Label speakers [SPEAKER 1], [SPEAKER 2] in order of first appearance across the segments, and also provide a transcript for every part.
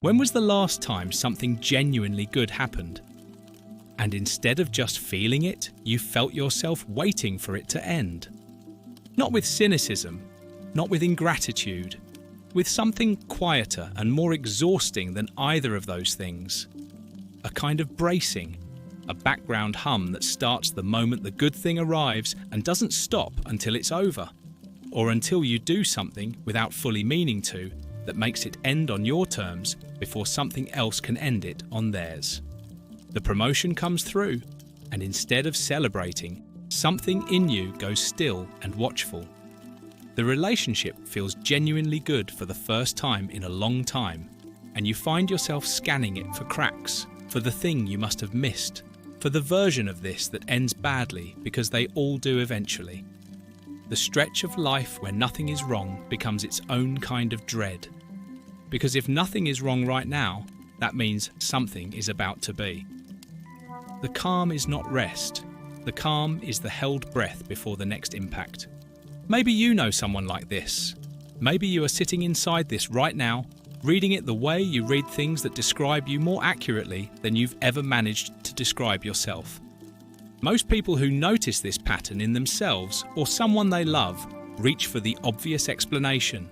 [SPEAKER 1] When was the last time something genuinely good happened? And instead of just feeling it, you felt yourself waiting for it to end. Not with cynicism, not with ingratitude, with something quieter and more exhausting than either of those things. A kind of bracing, a background hum that starts the moment the good thing arrives and doesn't stop until it's over, or until you do something without fully meaning to that makes it end on your terms before something else can end it on theirs. The promotion comes through, and instead of celebrating, something in you goes still and watchful. The relationship feels genuinely good for the first time in a long time, and you find yourself scanning it for cracks, for the thing you must have missed, for the version of this that ends badly because they all do eventually. The stretch of life where nothing is wrong becomes its own kind of dread. Because if nothing is wrong right now, that means something is about to be. The calm is not rest. The calm is the held breath before the next impact. Maybe you know someone like this. Maybe you are sitting inside this right now, reading it the way you read things that describe you more accurately than you've ever managed to describe yourself. Most people who notice this pattern in themselves or someone they love reach for the obvious explanation.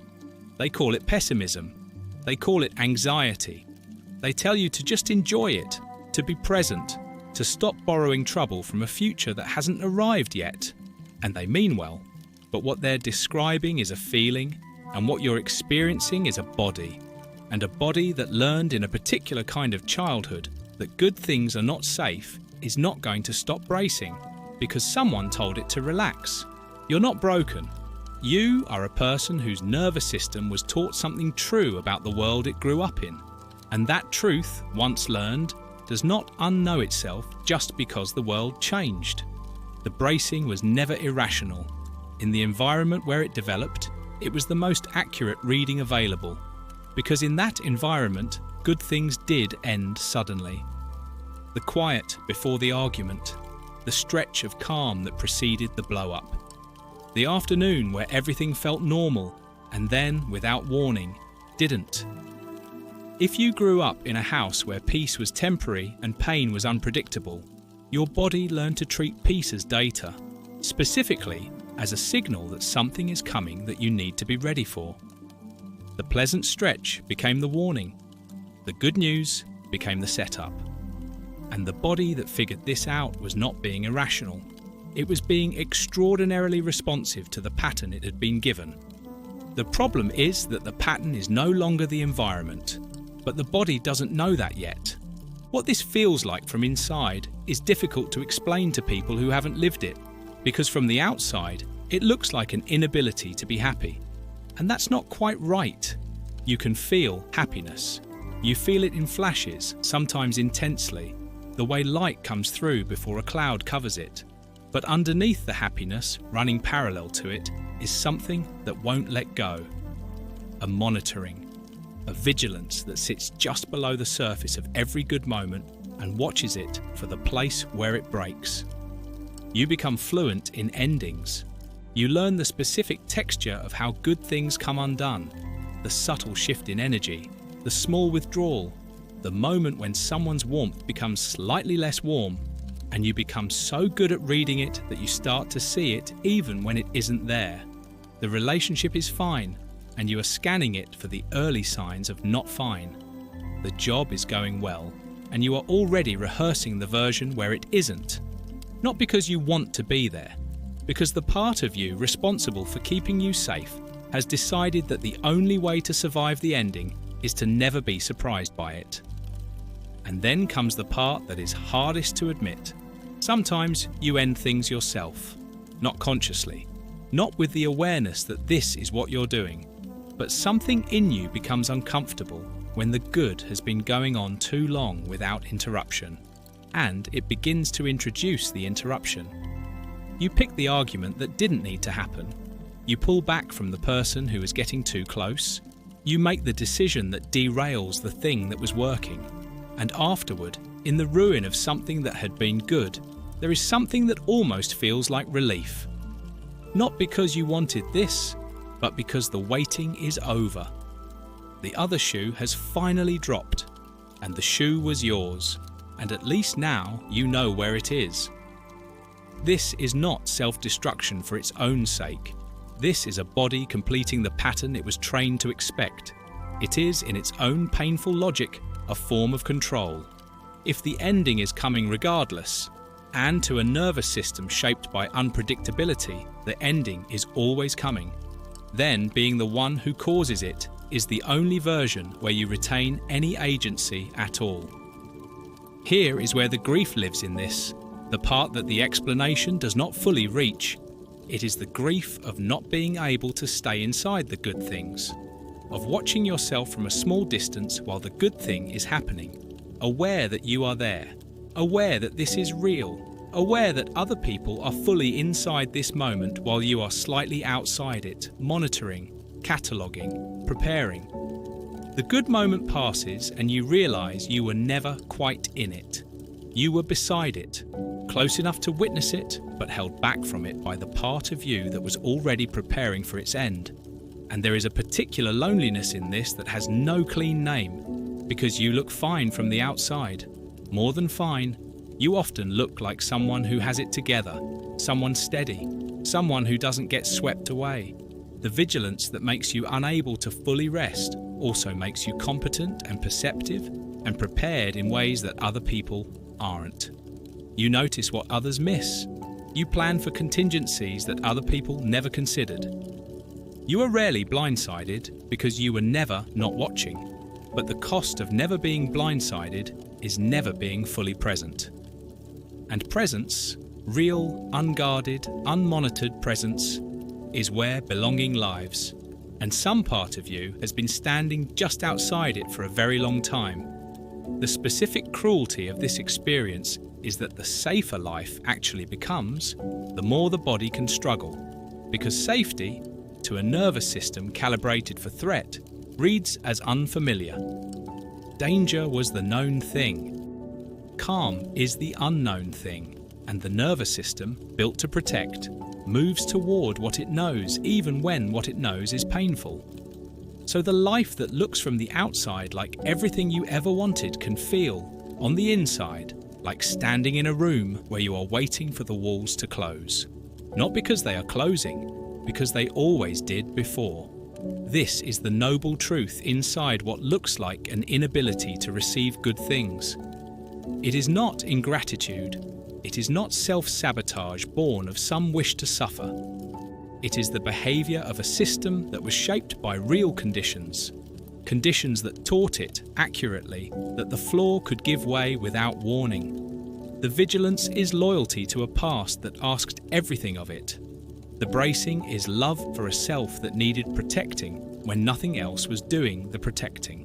[SPEAKER 1] They call it pessimism. They call it anxiety. They tell you to just enjoy it, to be present, to stop borrowing trouble from a future that hasn't arrived yet. And they mean well, but what they're describing is a feeling, and what you're experiencing is a body. And a body that learned in a particular kind of childhood that good things are not safe is not going to stop bracing because someone told it to relax. You're not broken. You are a person whose nervous system was taught something true about the world it grew up in. And that truth, once learned, does not unknow itself just because the world changed. The bracing was never irrational. In the environment where it developed, it was the most accurate reading available. Because in that environment, good things did end suddenly. The quiet before the argument, the stretch of calm that preceded the blow-up. The afternoon where everything felt normal, and then, without warning, didn't. If you grew up in a house where peace was temporary and pain was unpredictable, your body learned to treat peace as data, specifically as a signal that something is coming that you need to be ready for. The pleasant stretch became the warning. The good news became the setup. And the body that figured this out was not being irrational. It was being extraordinarily responsive to the pattern it had been given. The problem is that the pattern is no longer the environment, but the body doesn't know that yet. What this feels like from inside is difficult to explain to people who haven't lived it, because from the outside, it looks like an inability to be happy. And that's not quite right. You can feel happiness. You feel it in flashes, sometimes intensely, the way light comes through before a cloud covers it. But underneath the happiness, running parallel to it, is something that won't let go. A monitoring, a vigilance that sits just below the surface of every good moment and watches it for the place where it breaks. You become fluent in endings. You learn the specific texture of how good things come undone, the subtle shift in energy, the small withdrawal, the moment when someone's warmth becomes slightly less warm, and you become so good at reading it that you start to see it even when it isn't there. The relationship is fine, and you are scanning it for the early signs of not fine. The job is going well, and you are already rehearsing the version where it isn't. Not because you want to be there, because the part of you responsible for keeping you safe has decided that the only way to survive the ending is to never be surprised by it. And then comes the part that is hardest to admit. Sometimes you end things yourself, not consciously, not with the awareness that this is what you're doing, but something in you becomes uncomfortable when the good has been going on too long without interruption, and it begins to introduce the interruption. You pick the argument that didn't need to happen. You pull back from the person who is getting too close. You make the decision that derails the thing that was working. And afterward, in the ruin of something that had been good, there is something that almost feels like relief. Not because you wanted this, but because the waiting is over. The other shoe has finally dropped, and the shoe was yours, and at least now you know where it is. This is not self-destruction for its own sake. This is a body completing the pattern it was trained to expect. It is, in its own painful logic, a form of control. If the ending is coming regardless, and to a nervous system shaped by unpredictability, the ending is always coming, then being the one who causes it is the only version where you retain any agency at all. Here is where the grief lives in this, the part that the explanation does not fully reach. It is the grief of not being able to stay inside the good things, of watching yourself from a small distance while the good thing is happening, aware that you are there, aware that this is real, aware that other people are fully inside this moment while you are slightly outside it, monitoring, cataloguing, preparing. The good moment passes and you realise you were never quite in it. You were beside it, close enough to witness it, but held back from it by the part of you that was already preparing for its end. And there is a particular loneliness in this that has no clean name, because you look fine from the outside. More than fine, you often look like someone who has it together, someone steady, someone who doesn't get swept away. The vigilance that makes you unable to fully rest also makes you competent and perceptive and prepared in ways that other people aren't. You notice what others miss. You plan for contingencies that other people never considered. You are rarely blindsided because you were never not watching, but the cost of never being blindsided is never being fully present. And presence, real, unguarded, unmonitored presence, is where belonging lives. And some part of you has been standing just outside it for a very long time. The specific cruelty of this experience is that the safer life actually becomes, the more the body can struggle. Because safety, to a nervous system calibrated for threat, reads as unfamiliar. Danger was the known thing. Calm is the unknown thing, and the nervous system, built to protect, moves toward what it knows even when what it knows is painful. So the life that looks from the outside like everything you ever wanted can feel, on the inside, like standing in a room where you are waiting for the walls to close. Not because they are closing, because they always did before. This is the noble truth inside what looks like an inability to receive good things. It is not ingratitude. It is not self-sabotage born of some wish to suffer. It is the behaviour of a system that was shaped by real conditions, conditions that taught it, accurately, that the floor could give way without warning. The vigilance is loyalty to a past that asked everything of it. The bracing is love for a self that needed protecting when nothing else was doing the protecting.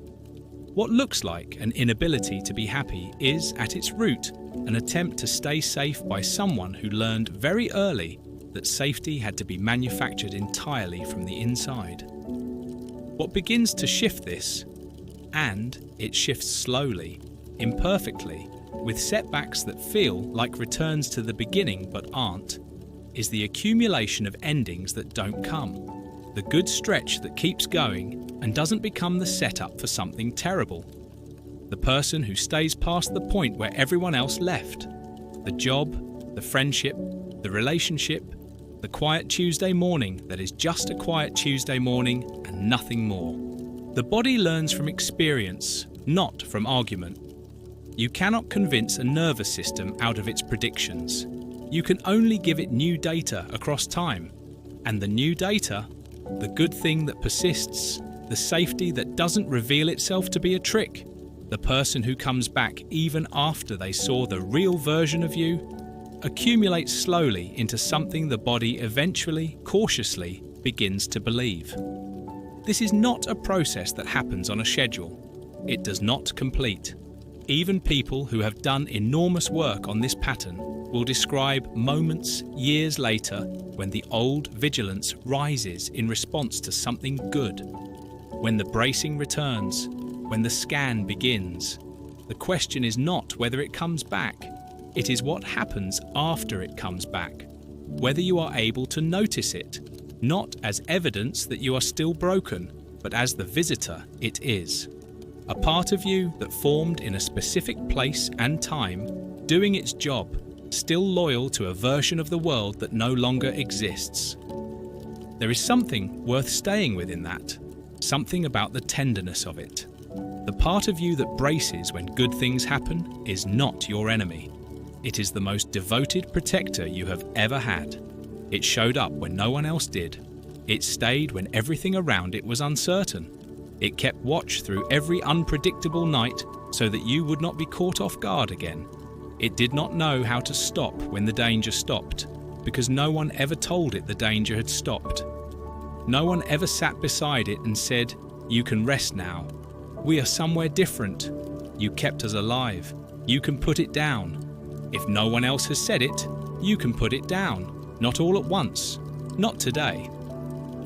[SPEAKER 1] What looks like an inability to be happy is, at its root, an attempt to stay safe by someone who learned very early that safety had to be manufactured entirely from the inside. What begins to shift this, and it shifts slowly, imperfectly, with setbacks that feel like returns to the beginning but aren't, is the accumulation of endings that don't come. The good stretch that keeps going and doesn't become the setup for something terrible. The person who stays past the point where everyone else left. The job, the friendship, the relationship, the quiet Tuesday morning that is just a quiet Tuesday morning and nothing more. The body learns from experience, not from argument. You cannot convince a nervous system out of its predictions. You can only give it new data across time. And the new data, the good thing that persists, the safety that doesn't reveal itself to be a trick, the person who comes back even after they saw the real version of you, accumulates slowly into something the body eventually, cautiously, begins to believe. This is not a process that happens on a schedule. It does not complete. Even people who have done enormous work on this pattern will describe moments years later when the old vigilance rises in response to something good. When the bracing returns, when the scan begins, the question is not whether it comes back. It is what happens after it comes back. Whether you are able to notice it, not as evidence that you are still broken, but as the visitor it is. A part of you that formed in a specific place and time, doing its job, still loyal to a version of the world that no longer exists. There is something worth staying with in that, something about the tenderness of it. The part of you that braces when good things happen is not your enemy. It is the most devoted protector you have ever had. It showed up when no one else did. It stayed when everything around it was uncertain. It kept watch through every unpredictable night so that you would not be caught off guard again. It did not know how to stop when the danger stopped, because no one ever told it the danger had stopped. No one ever sat beside it and said, "You can rest now. We are somewhere different. You kept us alive. You can put it down." If no one else has said it, you can put it down. Not all at once. Not today.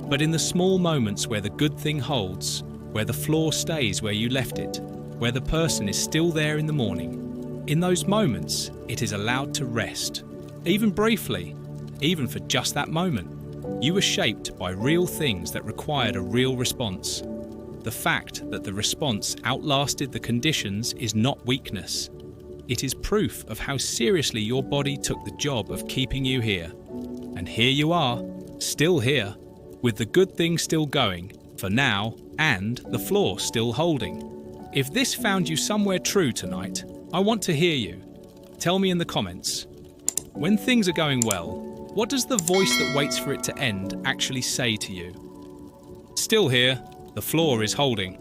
[SPEAKER 1] But in the small moments where the good thing holds, where the floor stays where you left it, where the person is still there in the morning, in those moments, it is allowed to rest. Even briefly, even for just that moment. You were shaped by real things that required a real response. The fact that the response outlasted the conditions is not weakness. It is proof of how seriously your body took the job of keeping you here. And here you are, still here, with the good thing still going, for now, and the floor still holding. If this found you somewhere true tonight, I want to hear you. Tell me in the comments. When things are going well, what does the voice that waits for it to end actually say to you? Still here, the floor is holding.